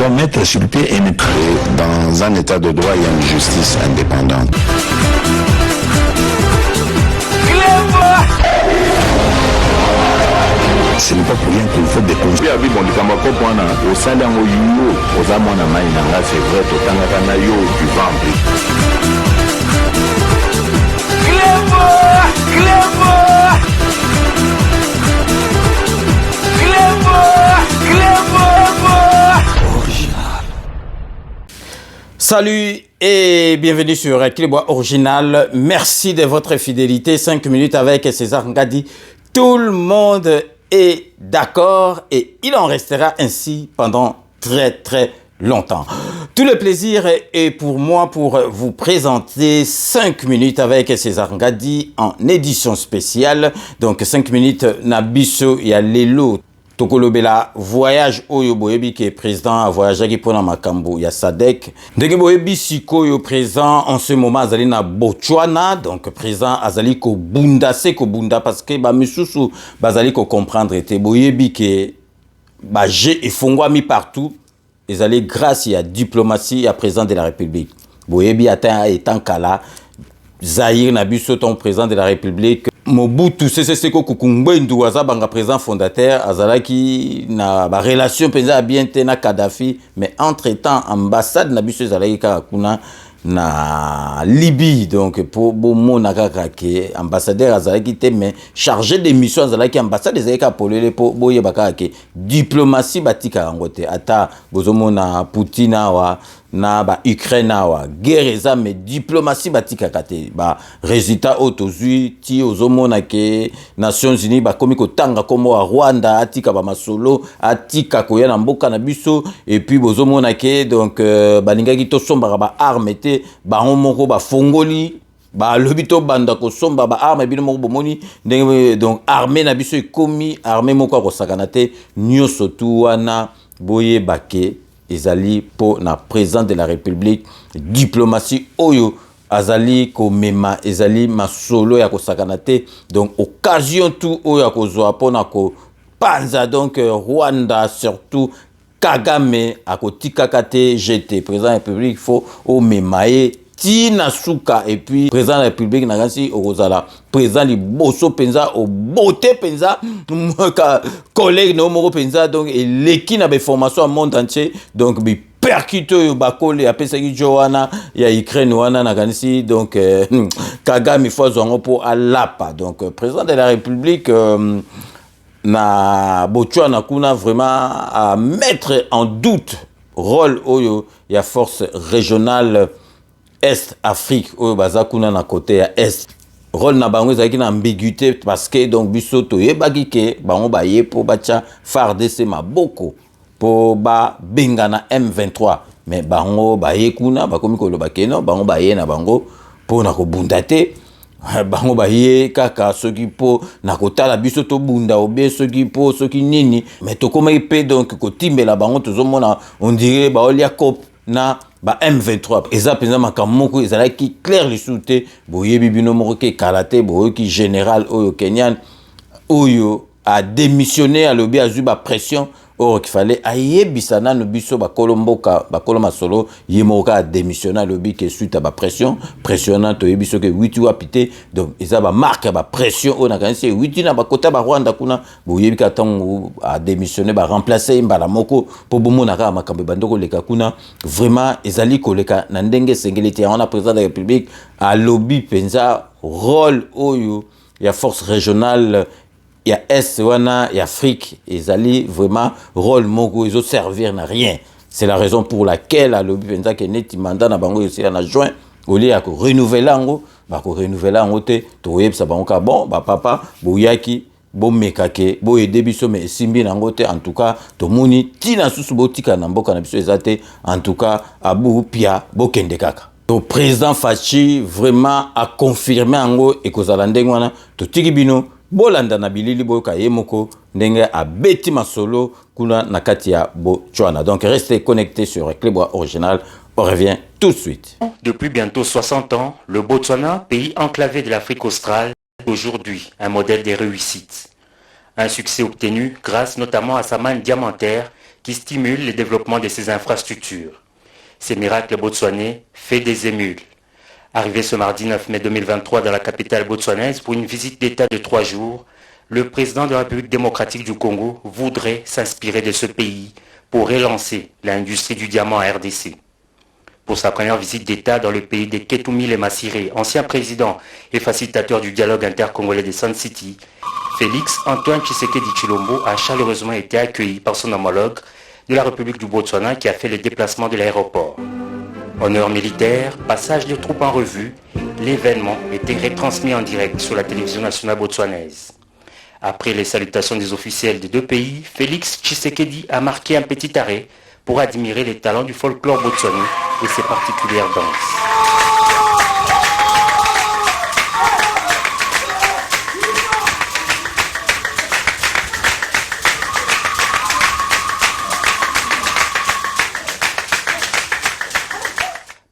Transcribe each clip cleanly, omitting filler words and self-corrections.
doit mettre sur pied et dans un état de droit, il y a une justice indépendante. Ce n'est pas pour rien qu'il faut des conseils. Salut et bienvenue sur Clébois Original. Merci de votre fidélité. 5 minutes avec César Ngadi. Tout le monde est d'accord et il en restera ainsi pendant très longtemps. Tout le plaisir est pour moi pour vous présenter 5 minutes avec César Ngadi en édition spéciale. Donc 5 minutes Nabiso et Lelo. Tokolobela voyage oyo boyebi ke président a voyagé pour na makambo ya Sadek. Ndenge boyebi sikoyo président en ce moment azali na Botswana, donc président azali ko bunda parce que ba misusu bazali ko comprendre te boyebi ke ba je efongwami partout ezali grâce ya diplomatie ya président de la République. Boyebi ata etant kala Zahir na biso ton président de la République Mobutu Sese Seko Kukumbwendu aza banga président fondateur azalaki na ba relation penza bien te na Kadhafi, mais entre-temps ambassade na biso ezalaki kaka kuna na Libye, donc pour bomona kaka ke ambassadeur azalaki te, mais chargé de mission azalaki ambassade ezalaki ka polele po boyeba kaka ke diplomatie batika yango te ata bozomona Poutine awa na ba Ukraine awa guerre eza mais diplomatie batika kate ba résultat otozui ti ozomona ke Nations Unies ba komi ko tanga komo wa Rwanda atika ba masolo atika koya na mboka na biso et puis bozomona ke donc balingaki to somba ba arme te ba moko ba fongoli ba lobito banda ko somba ba arme bino moko bomoni ndenge donc armée na biso ekomi armée moko ko sakana te nyoso tu wana boye bake ezali po na président de la République diplomatie oyo azali ko mema ezali masolo ya ko sakana te, donc occasion tout oyo ya ko zoa po na ko panza donc Rwanda surtout Kagame akotika kate jeté président de la République faut o memaye Tina Souka et puis président de la République Nagansi Orozala président li bosso penza au beauté penza collègue no moro penza, donc et l'équipe na be formation au monde entier, donc bi percuto yo bakole ya pesa ki Joana ya Ukraine wana Nagansi, donc Kagame faut zongo pour alapa, donc président de la République na Botswana kuna vraiment à mettre en doute rôle oyo ya force régionale Est Afrique oyo bazakuna na côté ya Est. Rôle na bango ezaki na ambiguïté parce que donc biso to yebaki ke bango ba yepo bacha FARDC maboko po ba benga na M23, mais bango ba yekuna bakomi ko loba keno bango ba ye na bango po na ko bundate bango ba ye kaka soki po na kotala biso to bunda obe soki po soki nini, mais to koma ipe donc ko timbela bango tozomona on dirait ba olia cop na ba M23 eza penza makamoko ezalaki clair lisute boyebi bino moko ke karate boyoki général oyo Kenyan oyo a démissionné à lobi azui ba pression or qu'il fallait ayebisa na no biso ba kolomboka ba koloma solo yemoka a démissionné à lobi ke suite à ba pressionnant to yebiso ke 8 wapité, donc eza ba marque ba pression on a kanisi 8 na ba kota ba Rwanda kuna boyebi ka tango a démissionné ba remplacer mbala moko po bomona ka makambe bandoko leka kuna vraiment ezali koleka na ndenge sengelité on a président de la République a lobby penza rôle oyo ya force régionale il y a Est wana y a Afrique ezali vraiment rôle moko ezo servir na rien. C'est la raison pour laquelle a lobby penza ke neti mandat na bango aussi na juin au lieu ya ko renouveler ngo ba ko renouveler ngo te to yebisa bango ka bon ba papa boyaki bo mekake bo aider biso mais simbi nango te, en tout cas to moni tina susu botika na mboka na biso ezate, en tout cas abu pia bo kende kaka. Le président Fachi vraiment a confirmé ngo ekozala ndenge wana to tiki bino bolanda na bilili boyoka yemoko ndenge a beti masolo kuna na kati ya Botswana. Donc restez connectés sur Clébois Original, on revient tout de suite. Depuis bientôt 60 ans, le Botswana, pays enclavé de l'Afrique australe, est aujourd'hui un modèle de réussite. Un succès obtenu grâce notamment à sa manne diamantaire qui stimule le développement de ses infrastructures. Ces miracles botswanais fait des émules. Arrivé ce mardi 9 mai 2023 dans la capitale botswanaise pour une visite d'État de 3 jours, le président de la République démocratique du Congo voudrait s'inspirer de ce pays pour relancer l'industrie du diamant à RDC. Pour sa première visite d'État dans le pays de Ketumile Massiré, ancien président et facilitateur du dialogue intercongolais de Sun City, Félix Antoine Tshisekedi Tshilombo a chaleureusement été accueilli par son homologue de la République du Botswana qui a fait le déplacement de l'aéroport. Honneur militaire, passage de troupes en revue, l'événement était retransmis en direct sur la télévision nationale botswanaise. Après les salutations des officiels des deux pays, Félix Tshisekedi a marqué un petit arrêt pour admirer les talents du folklore botswanais et ses particulières danses.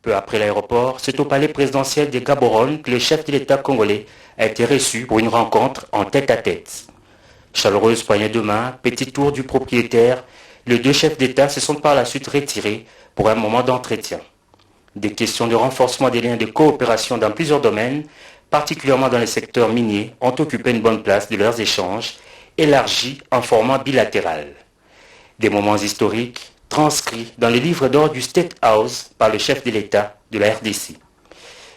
Peu après l'aéroport, c'est au palais présidentiel de Gaborone que le chef de l'État congolais a été reçu pour une rencontre en tête-à-tête. Chaleureuse poignée de main, petit tour du propriétaire, les deux chefs d'État se sont par la suite retirés pour un moment d'entretien. Des questions de renforcement des liens de coopération dans plusieurs domaines, particulièrement dans le secteur minier, ont occupé une bonne place de leurs échanges, élargis en format bilatéral. Des moments historiques transcrits dans les livres d'or du State House par le chef de l'État de la RDC.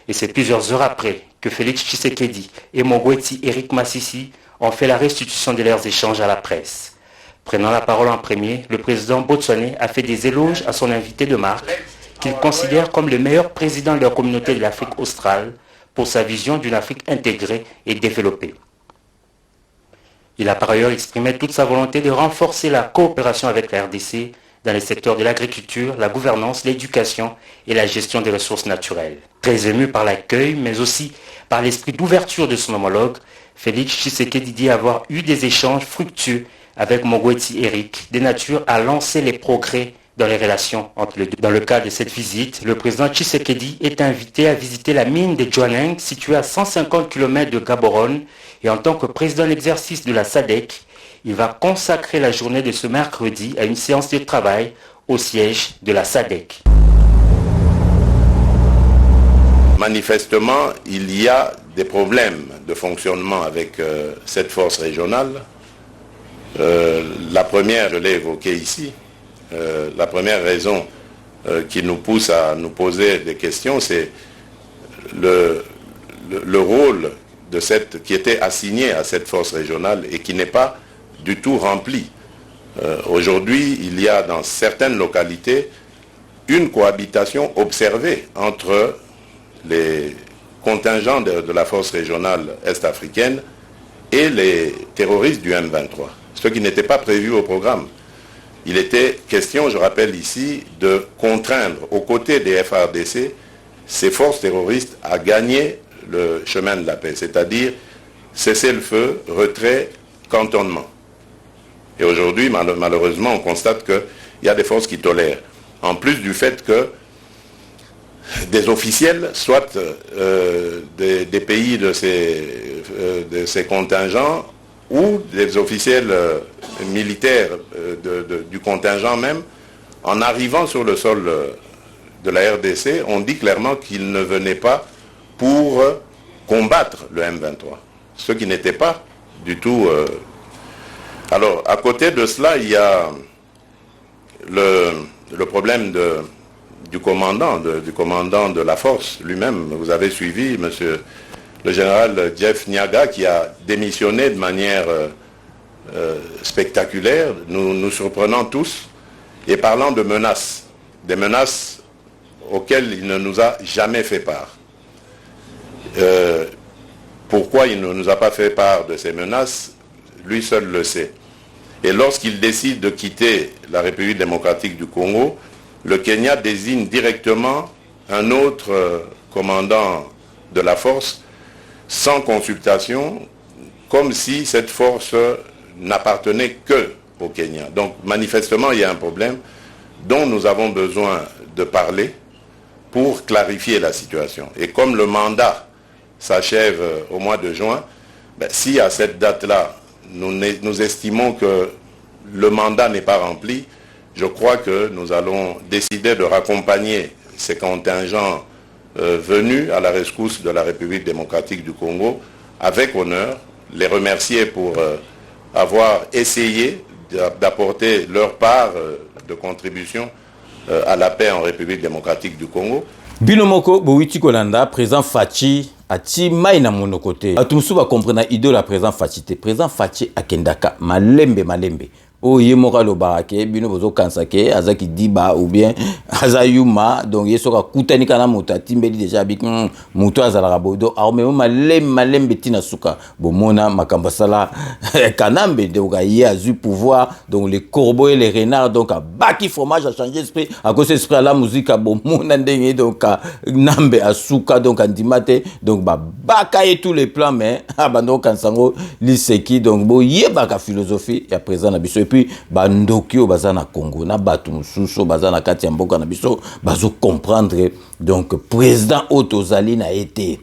Et c'est plusieurs heures après que Félix Tshisekedi et Mongwetsi Eric Massissi ont fait la restitution de leurs échanges à la presse. Prenant la parole en premier, le président botswanais a fait des éloges à son invité de marque, qu'il considère comme le meilleur président de la communauté de l'Afrique australe pour sa vision d'une Afrique intégrée et développée. Il a par ailleurs exprimé toute sa volonté de renforcer la coopération avec la RDC dans les secteurs de l'agriculture, la gouvernance, l'éducation et la gestion des ressources naturelles. Très ému par l'accueil, mais aussi par l'esprit d'ouverture de son homologue, Félix Tshisekedi dit avoir eu des échanges fructueux avec Mongwetsi Eric, de nature à lancer les progrès dans les relations entre les deux. Dans le cadre de cette visite, le président Tshisekedi est invité à visiter la mine de Jwaneng, située à 150 km de Gaborone, et en tant que président d'exercice de la SADC, il va consacrer la journée de ce mercredi à une séance de travail au siège de la SADC. Manifestement, il y a des problèmes de fonctionnement avec cette force régionale. La première, je l'ai évoquée ici, la première raison qui nous pousse à nous poser des questions, c'est le rôle de qui était assigné à cette force régionale et qui n'est pas du tout rempli. Aujourd'hui, il y a dans certaines localités une cohabitation observée entre les contingents de la force régionale est-africaine et les terroristes du M23, ce qui n'était pas prévu au programme. Il était question, je rappelle ici, de contraindre aux côtés des FARDC ces forces terroristes à gagner le chemin de la paix, c'est-à-dire cesser le feu, retrait, cantonnement. Et aujourd'hui, malheureusement, on constate qu'il y a des forces qui tolèrent. En plus du fait que des officiels, soit des pays de ces contingents, ou des officiels militaires du contingent même, en arrivant sur le sol de la RDC, on dit clairement qu'ils ne venaient pas pour combattre le M23. Ce qui n'était pas du tout... Alors, à côté de cela, il y a le problème du commandant de la force lui-même. Vous avez suivi, monsieur le général Jeff Nyaga, qui a démissionné de manière spectaculaire, nous surprenant tous, et parlant de menaces, des menaces auxquelles il ne nous a jamais fait part. Pourquoi il ne nous a pas fait part de ces menaces, lui seul le sait. Et lorsqu'il décide de quitter la République démocratique du Congo, le Kenya désigne directement un autre commandant de la force sans consultation, comme si cette force n'appartenait que au Kenya. Donc manifestement, il y a un problème dont nous avons besoin de parler pour clarifier la situation. Et comme le mandat s'achève au mois de juin, si à cette date-là, nous estimons que le mandat n'est pas rempli, je crois que nous allons décider de raccompagner ces contingents venus à la rescousse de la République démocratique du Congo avec honneur, les remercier pour avoir essayé d'apporter leur part de contribution à la paix en République démocratique du Congo. Binomoko Bouiti Kolanda, président Fachi, ati maina monokote. Atumsu va comprendre idole la président Fachi. Président Fachi akendaka malembe. O yemoka lo barake bino bozo kansake azaki diba ou bien azayuma donc yesoka kutani kana mutati mbeli déjà bik muto azala bodo arme malembe tina suka bomona makambasala kanambe donc y a eu pouvoir donc les corbeaux et les renards donc baki fromage a changé esprit à cause esprit à la musique bomona ndenge donc nambe asuka donc andimate donc baka et tous les plans mais abando kansango liseki donc bo yebaka philosophie ya présent na biso puis bandokio bazana Congo na batu mususu bazana kati ya mboka na biso bazo comprendre donc président Otozali na été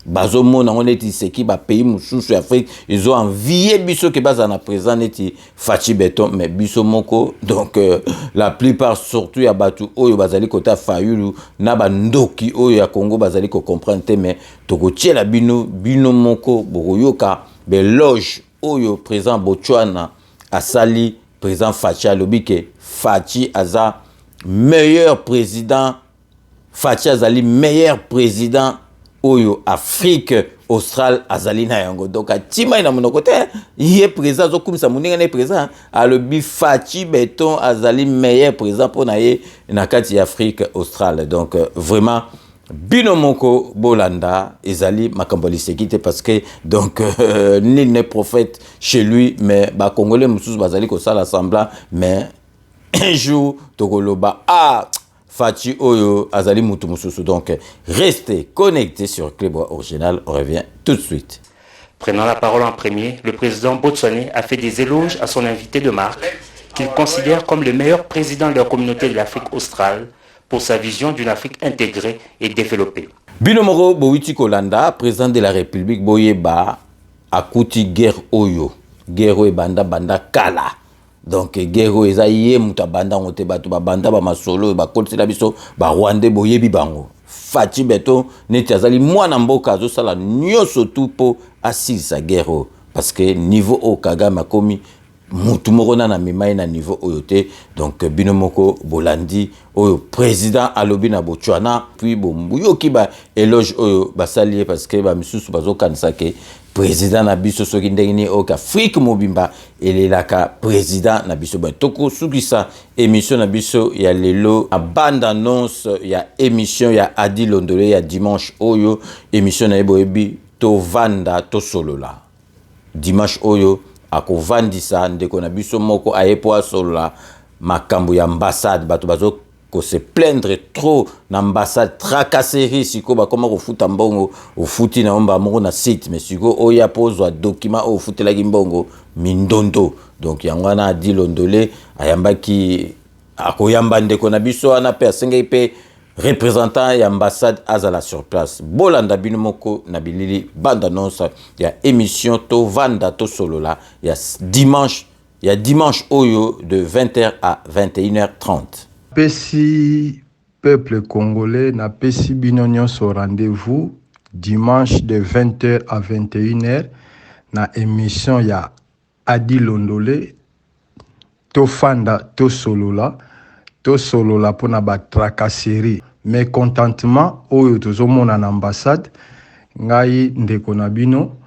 bazo mona on est seki ba pays mususu Afrique ils ont envié biso que bazana président neti Fachi Beton mais biso moko donc la plupart surtout ya batu oyo bazali kota Fayulu na bandoki oyo ya Congo bazali ko comprendre mais toko tiela bino moko boyoka beloge oyo président Botswana asali président Fachi alobike Fachi aza meilleur président Fachi azali meilleur président oyo Afrique Austral azali na yango donc atima ina monokote yé président zo kumisa muninga ne président alobi Fachi Beton azali meilleur président pour na ye na kati Afrique Austral donc vraiment Binomoko Bolanda ezali makamboli sekite parce que donc nul n'est prophète chez lui mais ba congolais mususu bazali ko sala semblant mais un jour tokoloba Fachi Oyo azali mutu mususu donc restez connectés sur Clébois Original, on revient tout de suite. Prenant la parole en premier, le président botswanais a fait des éloges à son invité de marque qu'il considère comme le meilleur président de la communauté de l'Afrique australe pour sa vision d'une Afrique intégrée et développée. Binomoro Bouiti Kolanda, président de la République Boyeba, akuti guerre Oyo, guerre banda kala. Donc guerre ezaye muta banda ngote batu ba banda ba masolo ba kolsela biso ba Rwanda boyebi bango. Fachi Beton neti azali mwana mboka azo sala nyoso tupo asisa guerre parce que niveau au Kagame komi mutu moko na mimai na niveau oyote donc Binomoko Bolandi oyo président alobi na Botswana puis bombuyoki ba éloge oyo basalié parce que ba misusu bazo kanisa ke président na biso soki ndengini o Afrique mobimba elelaka président na biso ba toko sukisa émission na biso ya lelo a bande annonce ya émission ya Adi Londolé ya dimanche oyo émission na eboyebi to vanda to solola dimanche oyo akovandisa ndeko na biso moko ayepo solola makambo ya ambassade bato bazo ko se plaindre trop na ambassade tracasserie siko ba koma ko futa mbongo ofuti na omba moko na site mais siko oya pozwa document o futela kimbongo mindondo donc yangwana Adi Londolé ayambaki akoyamba ndeko na biso ana pe asenga pe représentant et ambassade azala sur place. Bolanda Binomoko Nabilili bande annonce ya émission to vanda to solola ya dimanche oyo de 20h à 21h30. Pesi peuple congolais na pesi binonyo so rendez-vous dimanche de 20h à 21h na émission ya Adi Londolé to fanda to solola pour na ba tracasserie mécontentement oyo tozomona na ambassade ngai ndeko na bino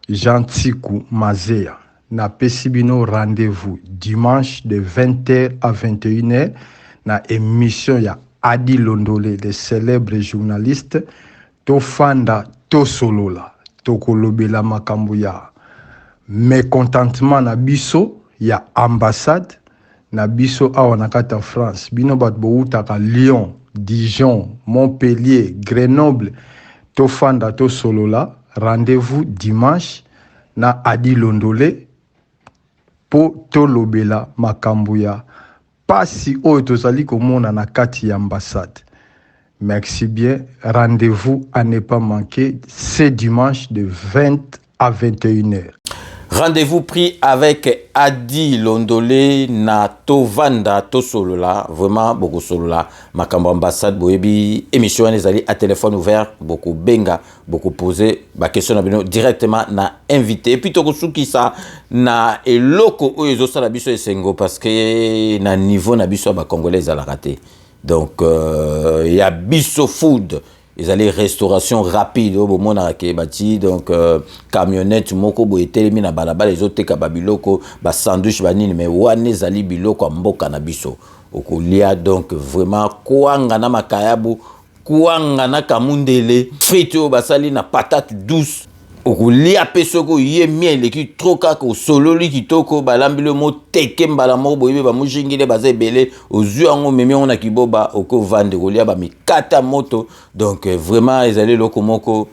Jean Tsiku Mazea na pesi bino rendez-vous dimanche de 20h à 21h na émission ya Adi Londolé, le célèbre journaliste to fanda to solola to kolobela makambo ya mécontentement na biso ya ambassade na biso awa na kata France bino bat boutaka Lyon, Dijon, Montpellier, Grenoble to fanda to solola rendez-vous dimanche na Adi Londolé po to lobela makambo ya pasi oyo tozali komona na kati ya ambassade. Merci bien, rendez-vous à ne pas manquer, c'est dimanche de 20 à 21h. Rendez-vous pris avec Adi Londolé na Tovanda Tosolola, vraiment beaucoup solola. Makambo ambassade boebi émission les alliés à téléphone ouvert, beaucoup benga, beaucoup posé, ba question directement na invité. Et puis tokosuki ça na eloko oyezo sala biso esengo parce que na niveau na biso ba congolais à la raté. Donc il y a biso food. Ils allaient restauration rapide au moment bati donc camionnette moko bo etelemi na balabala les autres ka babiloko ba sandwich banini mais wane zali biloko mboka na biso okolia donc vraiment kuanga na makayabu kuanga na kamundele frites o basali na patate douce okolia pesoko ye mien leki trop kaka sololi kitoko balambi le mo teke mbala moko boyebe ba mujingile baza ebele ozu ango memi on na kiboba oko vande kolia ba mikata moto donc vraiment ezali loko moko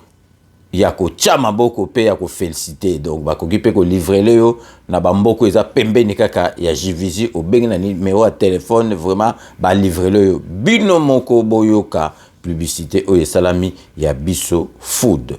ya ko chama boko pe ya ko féliciter donc ba ko gipe ko livrer le yo na ba mboko eza pembeni kaka ya Jivizi obengi na numéro à téléphone vraiment ba livrer le yo bino moko boyoka publicité Oye Salami Yabiso Food.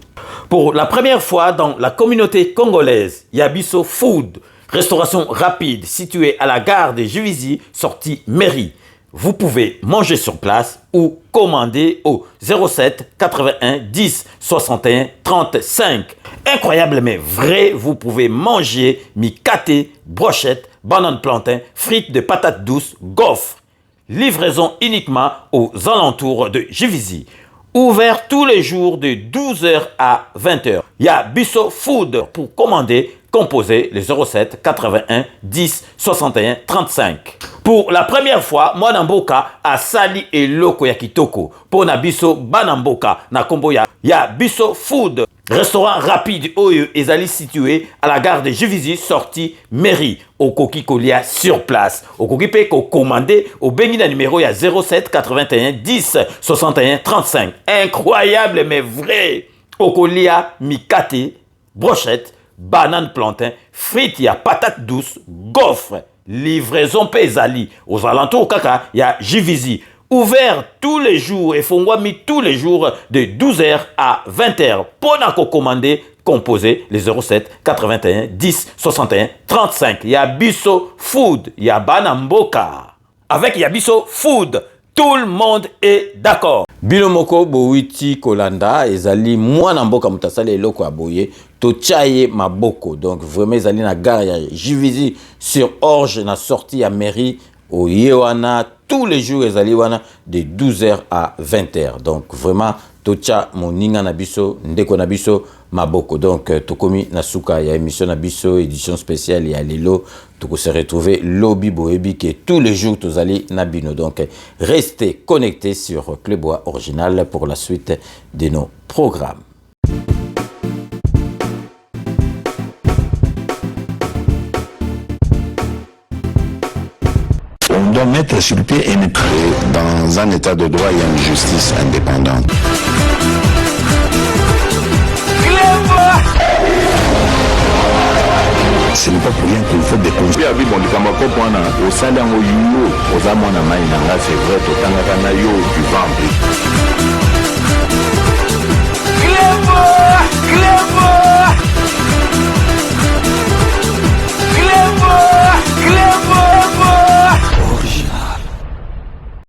Pour la première fois dans la communauté congolaise, Yabiso Food, restauration rapide située à la gare de Jivizi, sortie mairie. Vous pouvez manger sur place ou commander au 07 81 10 61 35. Incroyable mais vrai, vous pouvez manger mikate, brochette, banane plantain, frites de patates douces, gaufres. Livraison uniquement aux alentours de Jivizi. Ouvert tous les jours de 12h à 20h. Il y a Bisso Food pour commander, composer les 07 81 10 61 35. Pour la première fois, moi Namboka a sali et loko ya kitoko. Pour na Bisso Banamboka na komboya. Il y a Bisso Food. Restaurant rapide Oyo Ezali situé à la gare de Jivizi, sortie mairie. Au Koki Kolia sur place. Au Koki peut commander au Bengi numéro il y a 07 81 10 61 35. Incroyable mais vrai. Au Kolia mikate, brochette, banane plantain, frites, il y a patate douce, gaufres, livraison Ezali. Aux alentours kaka, il y a Jivizi. Ouvert tous les jours et Fongwami tous les jours de 12h à 20h. Pour nous commander, composer les 07 81 10 61 35. Il y a Bisso Food, il y a Banamboka. Avec Yabiso Food, tout le monde est d'accord. Bilomoko Bouiti Kolanda, ezali mwana mboka mutasali eloko aboye, tochaye maboko. Donc vraiment ezali na gare ya Jivizi sur Orge na sortie à mairie au Yewana tous les jours ezali wana de 12h à 20h. Donc vraiment tocha moninga na biso ndeko na biso maboko. Donc tokomi na suka ya émission na biso édition spéciale ya lelo toko se retrouver lobby boebi que tous les jours tozali na bino. Donc restez connectés sur Clébois Original pour la suite de nos programmes. On doit mettre sur pied et dans un état de droit, il y a une justice indépendante. Ce n'est pas pour rien qu'il faut des conseils. C'est vrai,